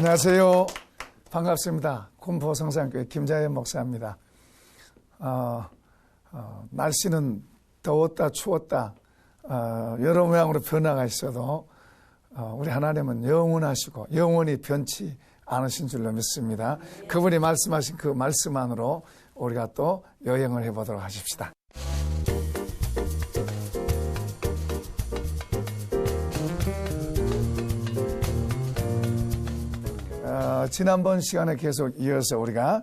안녕하세요. 반갑습니다. 군포성산교회 김자연 목사입니다. 날씨는 더웠다 추웠다 여러 모양으로 변화가 있어도 우리 하나님은 영원하시고 영원히 변치 않으신 줄로 믿습니다. 그분이 말씀하신 그 말씀 안으로 우리가 또 여행을 해보도록 하십시다. 지난번 시간에 계속 이어서 우리가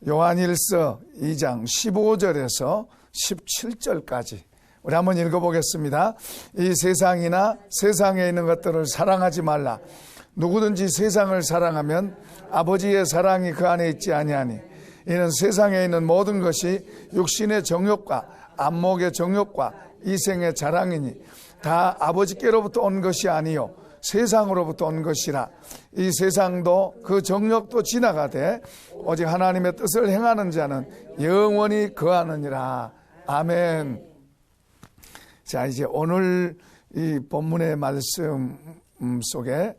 요한일서 2장 15절에서 17절까지 우리 한번 읽어보겠습니다. 이 세상이나 세상에 있는 것들을 사랑하지 말라. 누구든지 세상을 사랑하면 아버지의 사랑이 그 안에 있지 아니하니 이는 세상에 있는 모든 것이 육신의 정욕과 안목의 정욕과 이생의 자랑이니 다 아버지께로부터 온 것이 아니요 세상으로부터 온 것이라. 이 세상도 그 정욕도 지나가되 오직 하나님의 뜻을 행하는 자는 영원히 거하느니라. 아멘. 자, 이제 오늘 이 본문의 말씀 속에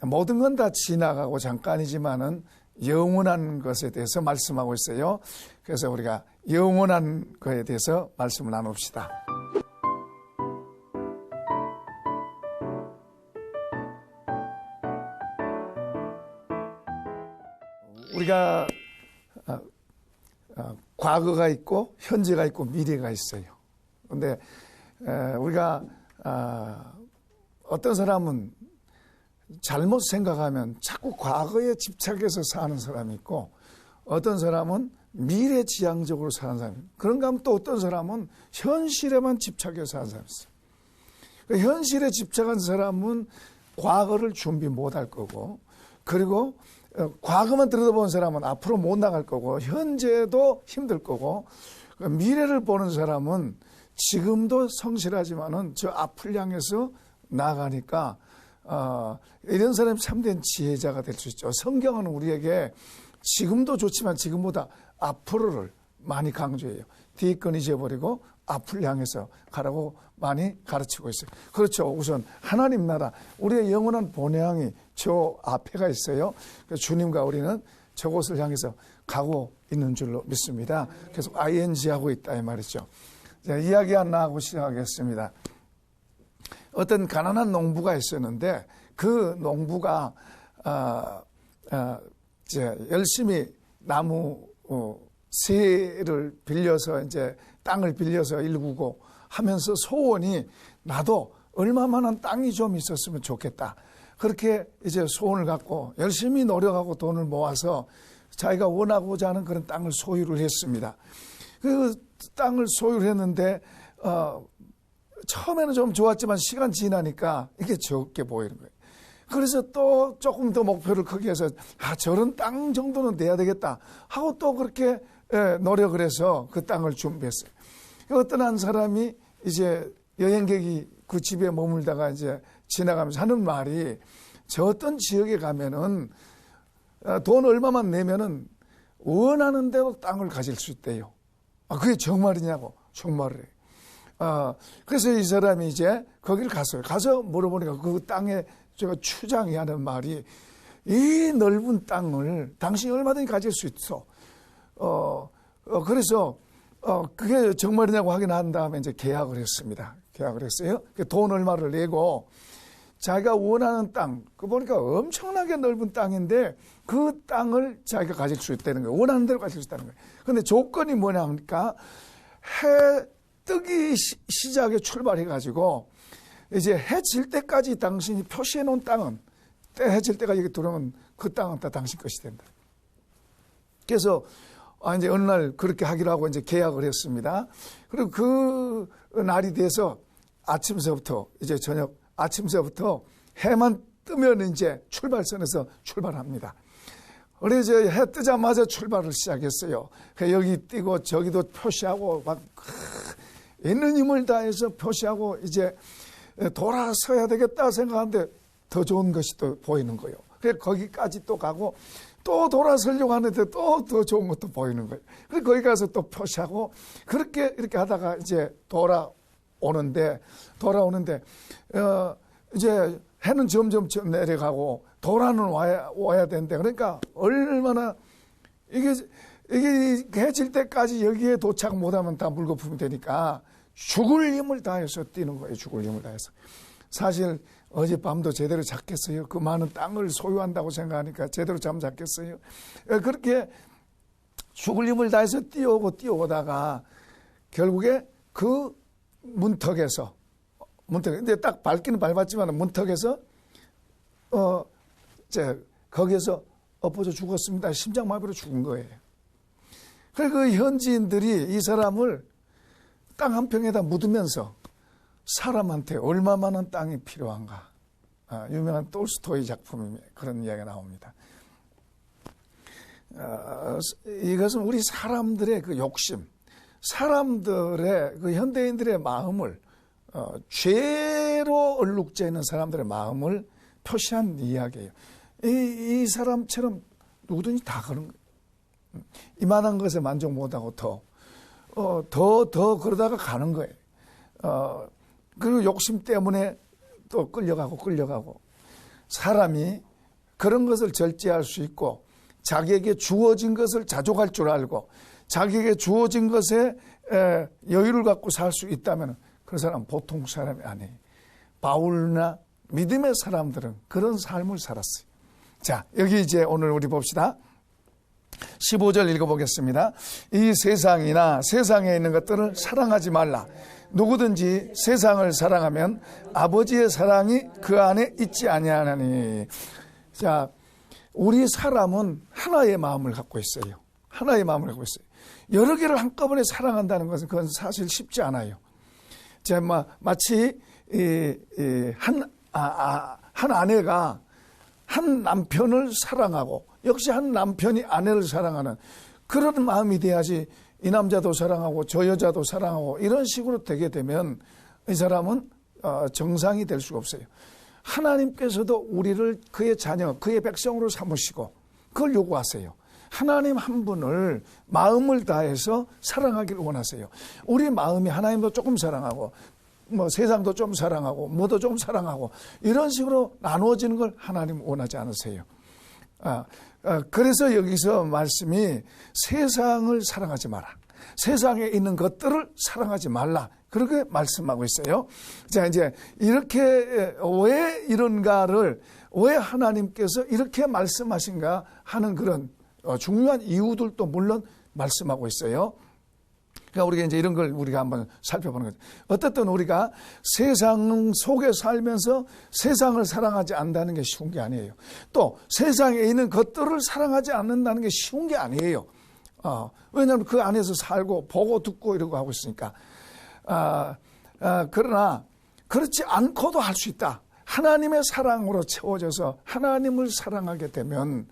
모든 건 다 지나가고 잠깐이지만은 영원한 것에 대해서 말씀하고 있어요. 그래서 우리가 영원한 것에 대해서 말씀을 나눕시다. 우리가 과거가 있고 현재가 있고 미래가 있어요. 그런데 우리가 어떤 사람은 잘못 생각하면 자꾸 과거에 집착해서 사는 사람이 있고 어떤 사람은 미래지향적으로 사는 사람이 있고 그런가 하면 또 어떤 사람은 현실에만 집착해서 사는 사람이 있어요. 현실에 집착한 사람은 과거를 준비 못할 거고 그리고 과거만 들여다보는 사람은 앞으로 못 나갈 거고 현재도 힘들 거고 미래를 보는 사람은 지금도 성실하지만은 저 앞을 향해서 나가니까 이런 사람이 참된 지혜자가 될 수 있죠. 성경은 우리에게 지금도 좋지만 지금보다 앞으로를 많이 강조해요. 뒤에 건 잊어버리고 앞을 향해서 가라고 많이 가르치고 있어요. 그렇죠. 우선 하나님 나라, 우리의 영원한 본향이 저 앞에가 있어요. 주님과 우리는 저곳을 향해서 가고 있는 줄로 믿습니다. 계속 ing하고 있다 이 말이죠. 자, 이야기 하나 하고 시작하겠습니다. 어떤 가난한 농부가 있었는데 그 농부가 열심히 나무 새를 빌려서 이제 땅을 빌려서 일구고 하면서 소원이 나도 얼마만한 땅이 좀 있었으면 좋겠다. 그렇게 이제 소원을 갖고 열심히 노력하고 돈을 모아서 자기가 원하고자 하는 그런 땅을 소유를 했습니다. 그 땅을 소유를 했는데 처음에는 좀 좋았지만 시간 지나니까 이게 적게 보이는 거예요. 그래서 또 조금 더 목표를 크게 해서 저런 땅 정도는 돼야 되겠다 하고 또 그렇게 노력을 해서 그 땅을 준비했어요. 어떤 한 사람이 이제 여행객이 그 집에 머물다가 이제 지나가면서 하는 말이 저 어떤 지역에 가면은 돈 얼마만 내면은 원하는 대로 땅을 가질 수 있대요. 그게 정말이냐고 정말을 해요. 그래서 이 사람이 이제 거기를 갔어요. 가서 물어보니까 그 땅에 제가 추장이 하는 말이 이 넓은 땅을 당신이 얼마든지 가질 수 있어. 그래서 그게 정말이냐고 확인한 다음에 이제 계약을 했습니다. 계약을 했어요. 돈 얼마를 내고 자기가 원하는 땅, 그 보니까 엄청나게 넓은 땅인데 그 땅을 자기가 가질 수 있다는 거예요. 원하는 대로 가질 수 있다는 거예요. 그런데 조건이 뭐냐 하니까 해 뜨기 시작에 출발해가지고 이제 해 질 때까지 당신이 표시해 놓은 땅은 해 질 때까지 여기 들어오면 그 땅은 다 당신 것이 된다. 그래서 이제 어느 날 그렇게 하기로 하고 이제 계약을 했습니다. 그리고 그 날이 돼서 아침서부터 이제 저녁 아침서부터 해만 뜨면 이제 출발선에서 출발합니다. 그래서 해 뜨자마자 출발을 시작했어요. 여기 뛰고 저기도 표시하고 막 있는 힘을 다해서 표시하고 이제 돌아서야 되겠다 생각하는데 더 좋은 것이 또 보이는 거예요. 그래서 거기까지 또 가고 또 돌아서려고 하는데 또 더 좋은 것도 보이는 거예요. 그래서 거기 가서 또 표시하고 그렇게 이렇게 하다가 이제 돌아오는데 이제 해는 점점 내려가고 도라는 와야 되는데, 그러니까 얼마나 이게 해질 때까지 여기에 도착 못하면 다 물거품이 되니까 죽을 힘을 다해서 뛰는 거예요. 죽을 힘을 다해서. 사실 어젯밤도 제대로 잤겠어요? 그 많은 땅을 소유한다고 생각하니까 제대로 잠 잤겠어요? 그렇게 죽을 힘을 다해서 뛰어오다가 결국에 그 문턱에서, 근데 딱 밟기는 밟았지만 문턱에서 거기에서 엎어져 죽었습니다. 심장마비로 죽은 거예요. 그래서 그 현지인들이 이 사람을 땅 한 평에다 묻으면서 사람한테 얼마만한 땅이 필요한가. 유명한 톨스토이 작품에 그런 이야기가 나옵니다. 이것은 우리 사람들의 그 욕심, 사람들의 그 현대인들의 마음을 죄로 얼룩져 있는 사람들의 마음을 표시한 이야기예요. 이 사람처럼 누구든지 다 그런 거예요. 이만한 것에 만족 못하고 더 그러다가 가는 거예요. 그리고 욕심 때문에 또 끌려가고 사람이 그런 것을 절제할 수 있고 자기에게 주어진 것을 자족할 줄 알고 자기에게 주어진 것에 여유를 갖고 살 수 있다면 그 사람은 보통 사람이 아니에요. 바울이나 믿음의 사람들은 그런 삶을 살았어요. 자, 여기 이제 오늘 우리 봅시다. 15절 읽어보겠습니다. 이 세상이나 세상에 있는 것들을 사랑하지 말라. 누구든지 세상을 사랑하면 아버지의 사랑이 그 안에 있지 아니하나니. 자, 우리 사람은 하나의 마음을 갖고 있어요. 하나의 마음을 갖고 있어요. 여러 개를 한꺼번에 사랑한다는 것은 그건 사실 쉽지 않아요. 자, 마치 한 아내가 한 남편을 사랑하고 역시 한 남편이 아내를 사랑하는 그런 마음이 돼야지 이 남자도 사랑하고 저 여자도 사랑하고 이런 식으로 되게 되면 이 사람은 정상이 될 수가 없어요. 하나님께서도 우리를 그의 자녀, 그의 백성으로 삼으시고 그걸 요구하세요. 하나님 한 분을 마음을 다해서 사랑하기를 원하세요. 우리 마음이 하나님도 조금 사랑하고 세상도 좀 사랑하고 뭐도 좀 사랑하고 이런 식으로 나누어지는 걸 하나님 원하지 않으세요. 그래서 여기서 말씀이 세상을 사랑하지 마라. 세상에 있는 것들을 사랑하지 말라. 그렇게 말씀하고 있어요. 자, 이제 이렇게 왜 이런가를 왜 하나님께서 이렇게 말씀하신가 하는 그런 중요한 이유들도 물론 말씀하고 있어요. 그러니까 우리가 이제 이런 걸 우리가 한번 살펴보는 거죠. 어떻든 우리가 세상 속에 살면서 세상을 사랑하지 않는다는 게 쉬운 게 아니에요. 또 세상에 있는 것들을 사랑하지 않는다는 게 쉬운 게 아니에요. 왜냐하면 그 안에서 살고 보고 듣고 이러고 하고 있으니까. 그러나 그렇지 않고도 할 수 있다. 하나님의 사랑으로 채워져서 하나님을 사랑하게 되면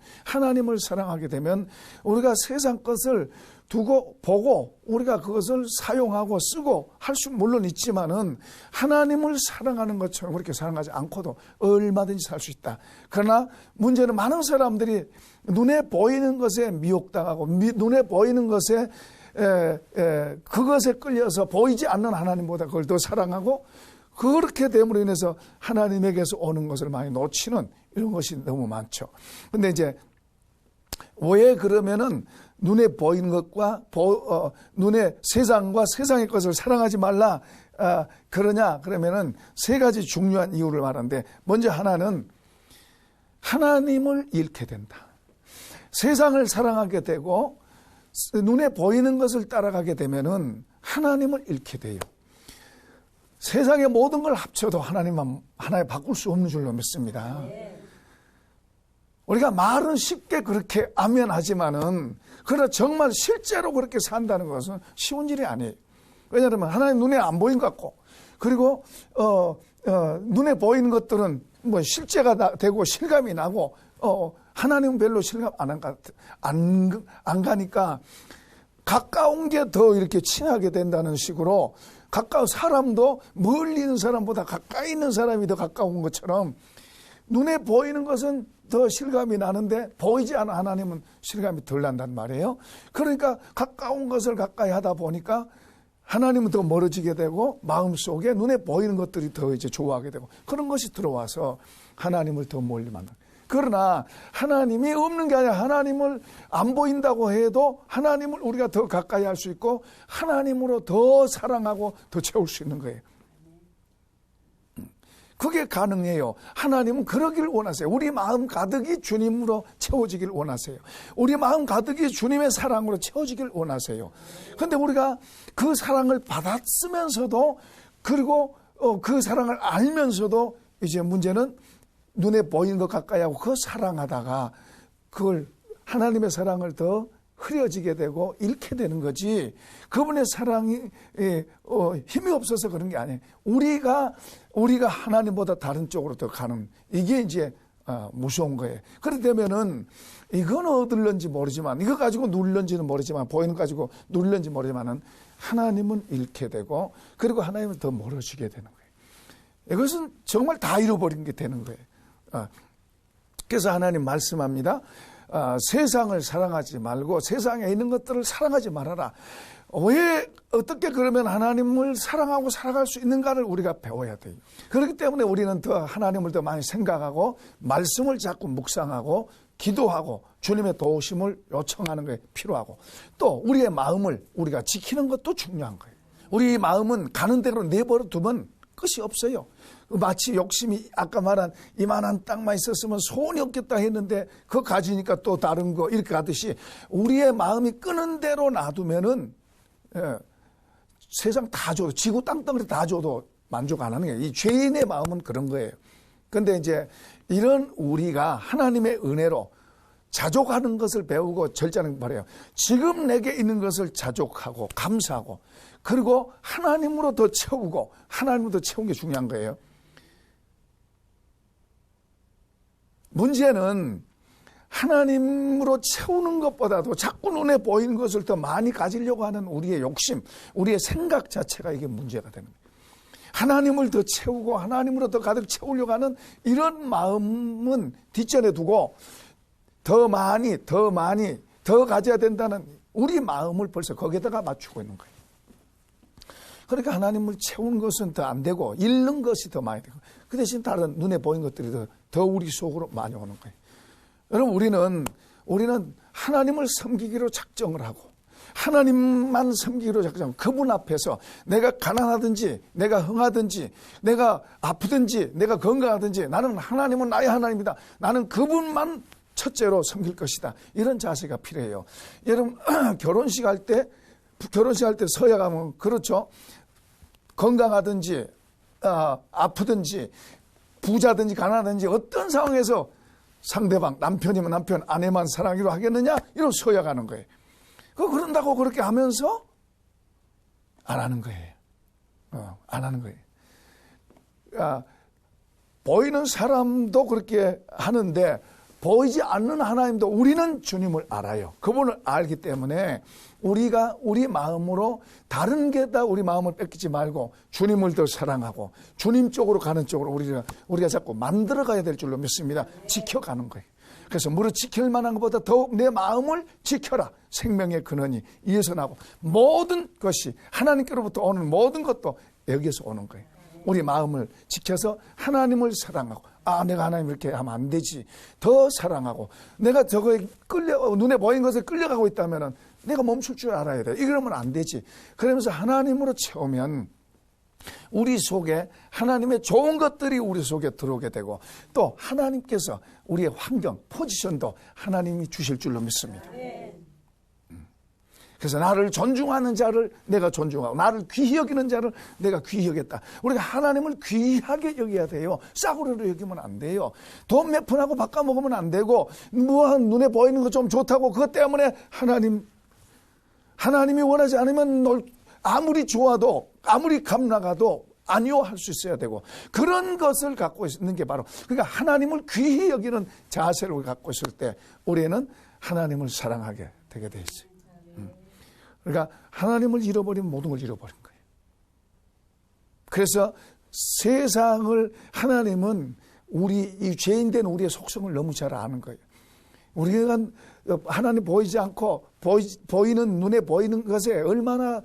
우리가 세상 것을 두고 보고 우리가 그것을 사용하고 쓰고 할 수 물론 있지만은 하나님을 사랑하는 것처럼 그렇게 사랑하지 않고도 얼마든지 살 수 있다. 그러나 문제는 많은 사람들이 눈에 보이는 것에 미혹당하고 눈에 보이는 것에 그것에 끌려서 보이지 않는 하나님보다 그걸 더 사랑하고 그렇게 됨으로 인해서 하나님에게서 오는 것을 많이 놓치는 이런 것이 너무 많죠. 근데 이제 왜 그러면은 눈에 보이는 것과 눈에 세상과 세상의 것을 사랑하지 말라 그러냐 그러면은 세 가지 중요한 이유를 말하는데 먼저 하나는 하나님을 잃게 된다. 세상을 사랑하게 되고 눈에 보이는 것을 따라가게 되면은 하나님을 잃게 돼요. 세상의 모든 걸 합쳐도 하나님만 하나에 바꿀 수 없는 줄로 믿습니다. 우리가 말은 쉽게 그렇게 아멘 하지만은 그러나 정말 실제로 그렇게 산다는 것은 쉬운 일이 아니에요. 왜냐하면 하나님 눈에 안 보이는 것 같고 그리고 눈에 보이는 것들은 뭐 실제가 되고 실감이 나고 하나님은 별로 실감 안 가니까 가까운 게 더 이렇게 친하게 된다는 식으로 가까운 사람도 멀리 있는 사람보다 가까이 있는 사람이 더 가까운 것처럼 눈에 보이는 것은 더 실감이 나는데 보이지 않은 하나님은 실감이 덜 난단 말이에요. 그러니까 가까운 것을 가까이 하다 보니까 하나님은 더 멀어지게 되고 마음속에 눈에 보이는 것들이 더 이제 좋아하게 되고 그런 것이 들어와서 하나님을 더 멀리 만든다. 그러나 하나님이 없는 게 아니라 하나님을 안 보인다고 해도 하나님을 우리가 더 가까이 할 수 있고 하나님으로 더 사랑하고 더 채울 수 있는 거예요. 그게 가능해요. 하나님은 그러기를 원하세요. 우리 마음 가득이 주님으로 채워지길 원하세요. 우리 마음 가득이 주님의 사랑으로 채워지길 원하세요. 그런데 우리가 그 사랑을 받았으면서도 그리고 그 사랑을 알면서도 이제 문제는 눈에 보이는 것 가까이 하고 그 사랑하다가 그걸 하나님의 사랑을 더 흐려지게 되고 잃게 되는 거지. 그분의 사랑이 힘이 없어서 그런 게 아니에요. 우리가 하나님보다 다른 쪽으로 더 가는 이게 이제 무서운 거예요. 그렇게 되면은 이건 얻을런지 모르지만 이거 가지고 누릴런지는 모르지만 보이는 거 가지고 누릴런지 모르지만은 하나님은 잃게 되고 그리고 하나님은 더 멀어지게 되는 거예요. 이것은 정말 다 잃어버린 게 되는 거예요. 그래서 하나님 말씀합니다. 세상을 사랑하지 말고 세상에 있는 것들을 사랑하지 말아라. 왜 어떻게 그러면 하나님을 사랑하고 살아갈 수 있는가를 우리가 배워야 돼요. 그렇기 때문에 우리는 더 하나님을 더 많이 생각하고 말씀을 자꾸 묵상하고 기도하고 주님의 도우심을 요청하는 게 필요하고 또 우리의 마음을 우리가 지키는 것도 중요한 거예요. 우리 마음은 가는 대로 내버려 두면 끝이 없어요. 마치 욕심이 아까 말한 이만한 땅만 있었으면 소원이 없겠다 했는데 그거 가지니까 또 다른 거 이렇게 가듯이 우리의 마음이 끄는 대로 놔두면은 세상 다 줘도 지구 땅덩어리 다 줘도 만족 안 하는 게 이 죄인의 마음은 그런 거예요. 그런데 이제 이런 우리가 하나님의 은혜로 자족하는 것을 배우고 절제하는 말이에요. 지금 내게 있는 것을 자족하고 감사하고 그리고 하나님으로 더 채우고 하나님으로 더 채우는 게 중요한 거예요. 문제는 하나님으로 채우는 것보다도 자꾸 눈에 보이는 것을 더 많이 가지려고 하는 우리의 욕심, 우리의 생각 자체가 이게 문제가 되는 거예요. 하나님을 더 채우고 하나님으로 더 가득 채우려고 하는 이런 마음은 뒷전에 두고 더 많이 더 가져야 된다는 우리 마음을 벌써 거기에다가 맞추고 있는 거예요. 그러니까 하나님을 채우는 것은 더 안 되고 잃는 것이 더 많이 되고 그 대신 다른 눈에 보이는 것들이 더 우리 속으로 많이 오는 거예요. 여러분 우리는 하나님을 섬기기로 작정을 하고 하나님만 섬기기로 작정하고 그분 앞에서 내가 가난하든지 내가 흥하든지 내가 아프든지 내가 건강하든지 나는 하나님은 나의 하나님이다. 나는 그분만 첫째로 섬길 것이다. 이런 자세가 필요해요. 여러분 결혼식 할 때 서야 가면 그렇죠. 건강하든지 아프든지 부자든지 가난하든지 어떤 상황에서 상대방 남편이면 남편 아내만 사랑하기로 하겠느냐 이런 서약하는 거예요. 그런다고 그렇게 하면서 안 하는 거예요. 안 하는 거예요. 보이는 사람도 그렇게 하는데 보이지 않는 하나님도 우리는 주님을 알아요. 그분을 알기 때문에 우리가 우리 마음으로 다른 게다 우리 마음을 뺏기지 말고 주님을 더 사랑하고 주님 쪽으로 가는 쪽으로 우리가 자꾸 만들어가야 될 줄로 믿습니다. 지켜가는 거예요. 그래서 무릇 지킬 만한 것보다 더욱 내 마음을 지켜라. 생명의 근원이 이에서 나고 모든 것이 하나님께로부터 오는 모든 것도 여기에서 오는 거예요. 우리 마음을 지켜서 하나님을 사랑하고 내가 하나님 이렇게 하면 안 되지. 더 사랑하고 내가 저거에 눈에 보이는 것에 끌려가고 있다면 내가 멈출 줄 알아야 돼. 이러면 안 되지. 그러면서 하나님으로 채우면 우리 속에 하나님의 좋은 것들이 우리 속에 들어오게 되고 또 하나님께서 우리의 환경, 포지션도 하나님이 주실 줄로 믿습니다. 그래서 나를 존중하는 자를 내가 존중하고 나를 귀히 여기는 자를 내가 귀히 여겼다. 우리가 하나님을 귀하게 여겨야 돼요. 싸구려로 여기면 안 돼요. 돈 몇 푼하고 바꿔먹으면 안 되고 눈에 보이는 거 좀 좋다고 그것 때문에 하나님이 원하지 않으면 아무리 좋아도 아무리 값나가도 아니요 할 수 있어야 되고 그런 것을 갖고 있는 게 바로 그러니까 하나님을 귀히 여기는 자세를 갖고 있을 때 우리는 하나님을 사랑하게 되게 돼 있어요. 그러니까 하나님을 잃어버리면 모든 걸 잃어버린 거예요. 그래서 세상을 하나님은 이 죄인된 우리의 속성을 너무 잘 아는 거예요. 우리가 하나님 보이지 않고 보이는 눈에 보이는 것에 얼마나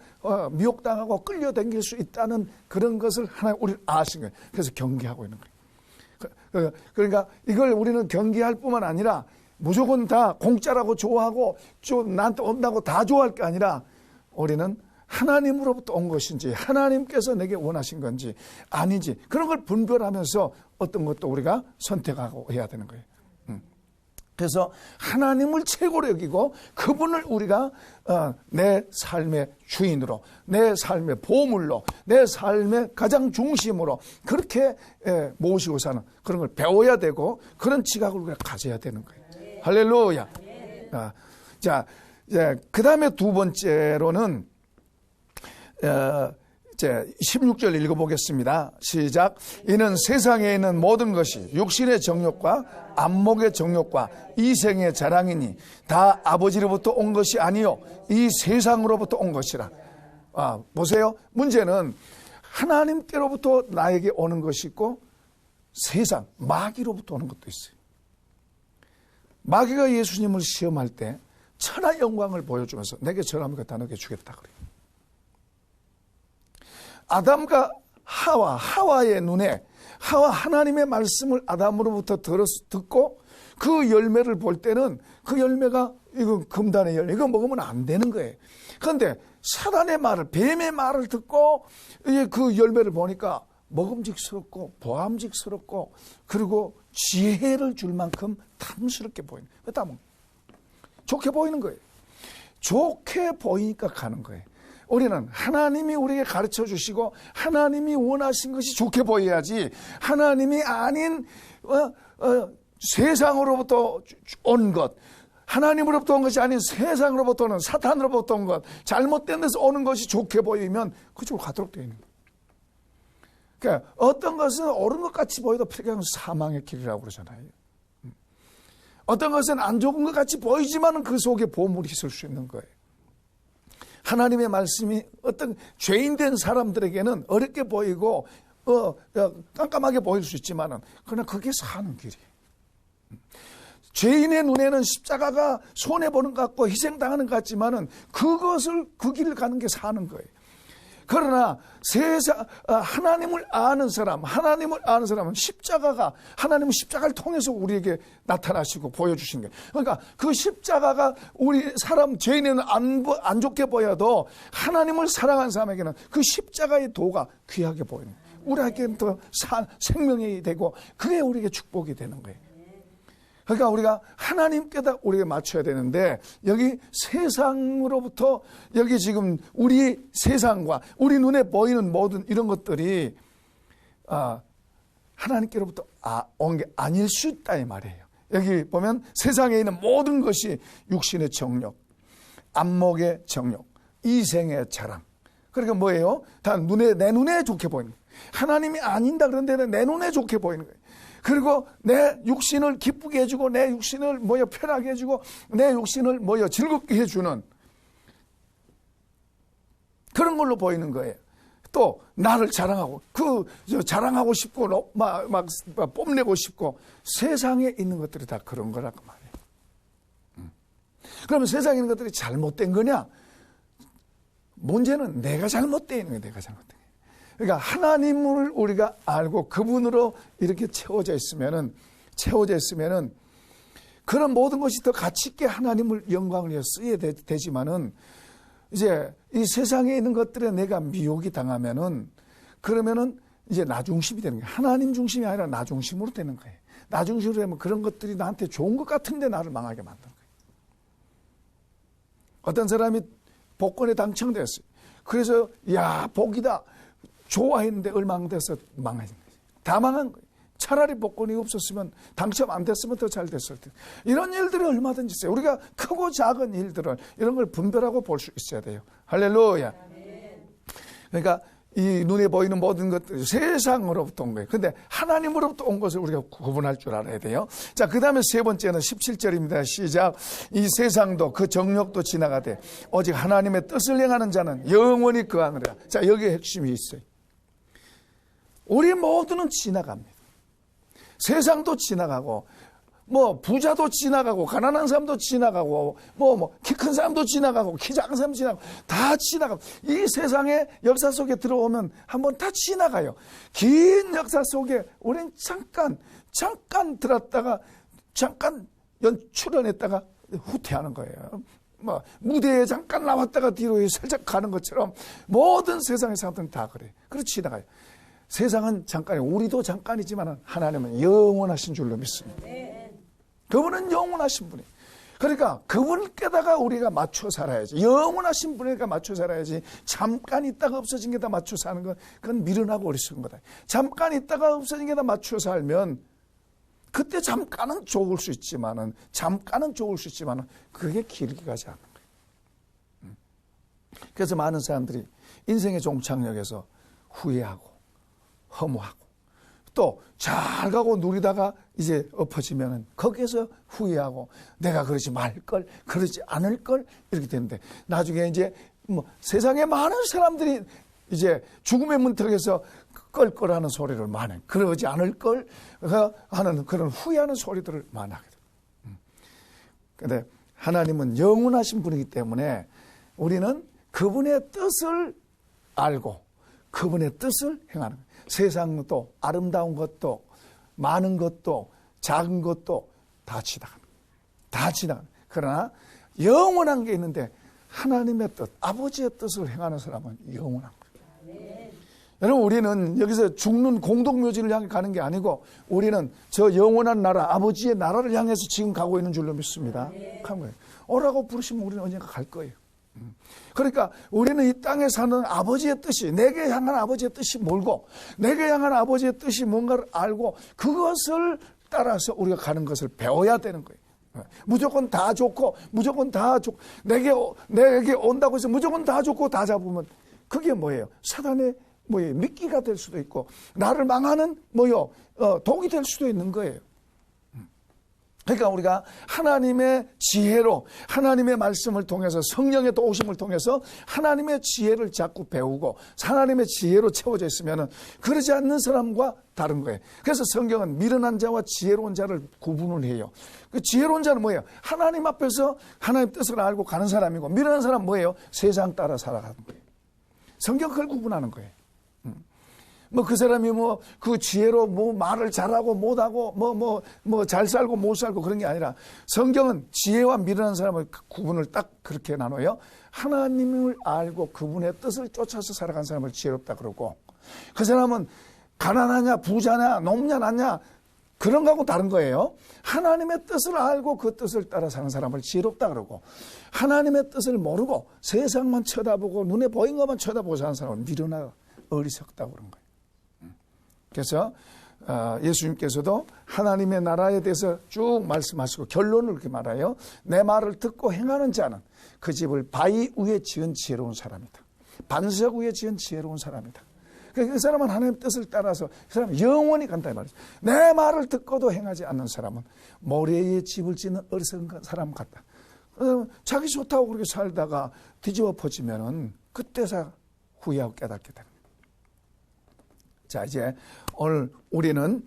미혹당하고 끌려다닐 수 있다는 그런 것을 하나님 우리를 아신 거예요. 그래서 경계하고 있는 거예요. 그러니까 이걸 우리는 경계할 뿐만 아니라 무조건 다 공짜라고 좋아하고 좀 나한테 온다고 다 좋아할 게 아니라 우리는 하나님으로부터 온 것인지 하나님께서 내게 원하신 건지 아니지 그런 걸 분별하면서 어떤 것도 우리가 선택하고 해야 되는 거예요. 그래서 하나님을 최고로 여기고 그분을 우리가 내 삶의 주인으로 내 삶의 보물로 내 삶의 가장 중심으로 그렇게 모시고 사는 그런 걸 배워야 되고 그런 지각을 우리가 가져야 되는 거예요. 할렐루야. 자, 그 다음에 두 번째로는 이제 16절 읽어보겠습니다. 시작. 이는 세상에 있는 모든 것이 육신의 정욕과 안목의 정욕과 이생의 자랑이니 다 아버지로부터 온 것이 아니요 이 세상으로부터 온 것이라. 보세요. 문제는 하나님께로부터 나에게 오는 것이 있고 세상 마귀로부터 오는 것도 있어요. 마귀가 예수님을 시험할 때 천하 영광을 보여주면서 내게 전함을 갖다 너에게 주겠다 그래요. 아담과 하와의 눈에 하나님의 말씀을 아담으로부터 듣고 그 열매를 볼 때는 그 열매가 이거 금단의 열매 이거 먹으면 안 되는 거예요. 그런데 사단의 말을 뱀의 말을 듣고 그 열매를 보니까 먹음직스럽고 보암직스럽고 그리고 지혜를 줄 만큼 탐스럽게 보이는 거예요. 그다음에 좋게 보이는 거예요. 좋게 보이니까 가는 거예요. 우리는 하나님이 우리에게 가르쳐 주시고 하나님이 원하신 것이 좋게 보여야지 하나님이 아닌 세상으로부터 온 것 하나님으로부터 온 것이 아닌 세상으로부터 오는 사탄으로부터 온 것 잘못된 데서 오는 것이 좋게 보이면 그쪽으로 가도록 되어 있는 거예요. 그러니까 어떤 것은 옳은 것 같이 보여도 그냥 사망의 길이라고 그러잖아요. 어떤 것은 안 좋은 것 같이 보이지만 그 속에 보물이 있을 수 있는 거예요. 하나님의 말씀이 어떤 죄인된 사람들에게는 어렵게 보이고 깜깜하게 보일 수 있지만은 그러나 그게 사는 길이에요. 죄인의 눈에는 십자가가 손해보는 것 같고 희생당하는 것 같지만은 그것을 그 길을 가는 게 사는 거예요. 그러나 하나님을 아는 사람은 십자가가 하나님은 십자가를 통해서 우리에게 나타나시고 보여주신 거예요. 그러니까 그 십자가가 우리 사람 죄인에는 안 좋게 보여도 하나님을 사랑하는 사람에게는 그 십자가의 도가 귀하게 보이는 거예요. 우리에게는 더 생명이 되고 그게 우리에게 축복이 되는 거예요. 그러니까 우리가 하나님께다 우리가 맞춰야 되는데 여기 세상으로부터 여기 지금 우리 세상과 우리 눈에 보이는 모든 이런 것들이 하나님께로부터 온 게 아닐 수 있다 이 말이에요. 여기 보면 세상에 있는 모든 것이 육신의 정욕, 안목의 정욕, 이생의 자랑. 그러니까 뭐예요? 다 내 눈에 좋게 보이는 거예요. 하나님이 아닌다 그런 데는 내 눈에 좋게 보이는 거예요. 그리고 내 육신을 기쁘게 해주고 내 육신을 편하게 해주고 내 육신을 즐겁게 해주는 그런 걸로 보이는 거예요. 또 나를 자랑하고 자랑하고 싶고 막 뽐내고 싶고 세상에 있는 것들이 다 그런 거라고 말이에요. 그러면 세상에 있는 것들이 잘못된 거냐? 문제는 내가 잘못되어 있는 거예요. 내가 잘못된 거예요. 그러니까 하나님을 우리가 알고 그분으로 이렇게 채워져 있으면은 그런 모든 것이 더 가치 있게 하나님을 영광을 위해 쓰여야 되지만은 이제 이 세상에 있는 것들에 내가 미혹이 당하면은 그러면은 이제 나 중심이 되는 거예요. 하나님 중심이 아니라 나 중심으로 되는 거예요. 나 중심으로 되면 그런 것들이 나한테 좋은 것 같은데 나를 망하게 만드는 거예요. 어떤 사람이 복권에 당첨됐어요. 그래서 복이다. 좋아했는데 얼마 안 돼서 망한 거예요. 다 망한 거예요. 차라리 복권이 없었으면 당첨 안 됐으면 더 잘 됐을 텐데. 이런 일들이 얼마든지 있어요. 우리가 크고 작은 일들을 이런 걸 분별하고 볼 수 있어야 돼요. 할렐루야. 그러니까 이 눈에 보이는 모든 것들이 세상으로부터 온 거예요. 근데 하나님으로부터 온 것을 우리가 구분할 줄 알아야 돼요. 자, 그 다음에 세 번째는 17절입니다. 시작. 이 세상도 그 정욕도 지나가되 오직 하나님의 뜻을 행하는 자는 영원히 거하느니라. 자, 여기에 핵심이 있어요. 우리 모두는 지나갑니다. 세상도 지나가고 부자도 지나가고 가난한 사람도 지나가고 키 큰 사람도 지나가고 키 작은 사람도 지나가고 다 지나가고 이 세상의 역사 속에 들어오면 한번 다 지나가요. 긴 역사 속에 우리는 잠깐 잠깐 들었다가 잠깐 출연했다가 후퇴하는 거예요. 뭐 무대에 잠깐 나왔다가 뒤로 살짝 가는 것처럼 모든 세상의 사람들은 다 그래. 그렇지 지나가요. 세상은 잠깐이에요. 우리도 잠깐이지만 하나님은 영원하신 줄로 믿습니다. 그분은 영원하신 분이에요. 그러니까 그분께다가 우리가 맞춰 살아야지. 영원하신 분에게 맞춰 살아야지. 잠깐 있다가 없어진 게다 맞춰 사는 건 그건 미련하고 어리석은 거다. 잠깐 있다가 없어진 게다 맞춰 살면 그때 잠깐은 좋을 수 있지만은 그게 길게 가지 않는 거예요. 그래서 많은 사람들이 인생의 종착역에서 후회하고 허무하고 또 잘 가고 누리다가 이제 엎어지면은 거기에서 후회하고 내가 그러지 말걸, 그러지 않을걸 이렇게 되는데 나중에 이제 뭐 세상에 많은 사람들이 이제 죽음의 문턱에서 껄껄하는 소리를 많이 그러지 않을걸 하는 그런 후회하는 소리들을 많이 하게 돼요. 그런데 하나님은 영원하신 분이기 때문에 우리는 그분의 뜻을 알고 그분의 뜻을 행하는 거예요. 세상도 아름다운 것도 많은 것도 작은 것도 다 지나가는 거예요. 다 지나가는 거예요. 그러나 영원한 게 있는데 하나님의 뜻, 아버지의 뜻을 행하는 사람은 영원한 거예요. 여러분 우리는 여기서 죽는 공동묘지를 향해 가는 게 아니고 우리는 저 영원한 나라 아버지의 나라를 향해서 지금 가고 있는 줄로 믿습니다. 간 거예요. 오라고 부르시면 우리는 언젠가 갈 거예요. 그러니까 우리는 이 땅에 사는 아버지의 뜻이 내게 향한 아버지의 뜻이 뭘고 내게 향한 아버지의 뜻이 뭔가를 알고 그것을 따라서 우리가 가는 것을 배워야 되는 거예요. 무조건 다 좋고 무조건 다 좋고 내게 온다고 해서 무조건 다 좋고 다 잡으면 그게 뭐예요? 사단의 미끼가 될 수도 있고 나를 망하는 독이 될 수도 있는 거예요. 그러니까 우리가 하나님의 지혜로 하나님의 말씀을 통해서 성령의 도우심을 통해서 하나님의 지혜를 자꾸 배우고 하나님의 지혜로 채워져 있으면 그러지 않는 사람과 다른 거예요. 그래서 성경은 미련한 자와 지혜로운 자를 구분을 해요. 그 지혜로운 자는 뭐예요? 하나님 앞에서 하나님 뜻을 알고 가는 사람이고 미련한 사람은 뭐예요? 세상 따라 살아가는 거예요. 성경 그걸 구분하는 거예요. 그 사람이 그 지혜로 말을 잘하고 못하고 잘 살고 못 살고 그런 게 아니라 성경은 지혜와 미련한 사람을 구분을 딱 그렇게 나눠요. 하나님을 알고 그분의 뜻을 쫓아서 살아간 사람을 지혜롭다 그러고 그 사람은 가난하냐 부자냐 높냐 낮냐 그런 거하고 다른 거예요. 하나님의 뜻을 알고 그 뜻을 따라 사는 사람을 지혜롭다 그러고 하나님의 뜻을 모르고 세상만 쳐다보고 눈에 보인 것만 쳐다보고 사는 사람은 미련하고 어리석다고 그런 거예요. 그래서 예수님께서도 하나님의 나라에 대해서 쭉 말씀하시고 결론을 그렇게 말해요. 내 말을 듣고 행하는 자는 그 집을 바위 위에 지은 지혜로운 사람이다. 반석 위에 지은 지혜로운 사람이다. 그 사람은 하나님의 뜻을 따라서 그 사람은 영원히 간다 이 말이죠. 내 말을 듣고도 행하지 않는 사람은 모래 위에 집을 짓는 어리석은 사람 같다. 자기 좋다고 그렇게 살다가 뒤집어 퍼지면은 그때서 후회하고 깨닫게 됩니다. 자, 이제 오늘 우리는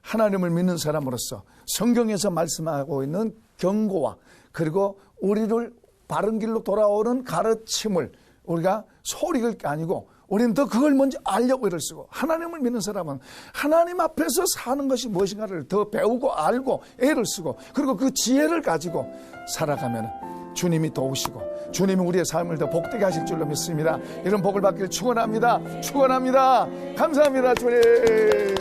하나님을 믿는 사람으로서 성경에서 말씀하고 있는 경고와 그리고 우리를 바른 길로 돌아오는 가르침을 우리가 소리 긁을 게 아니고 우리는 더 그걸 먼저 알려고 애를 쓰고 하나님을 믿는 사람은 하나님 앞에서 사는 것이 무엇인가를 더 배우고 알고 애를 쓰고 그리고 그 지혜를 가지고 살아가면 주님이 도우시고 주님이 우리의 삶을 더 복되게 하실 줄로 믿습니다. 이런 복을 받기를 축원합니다. 감사합니다 주님.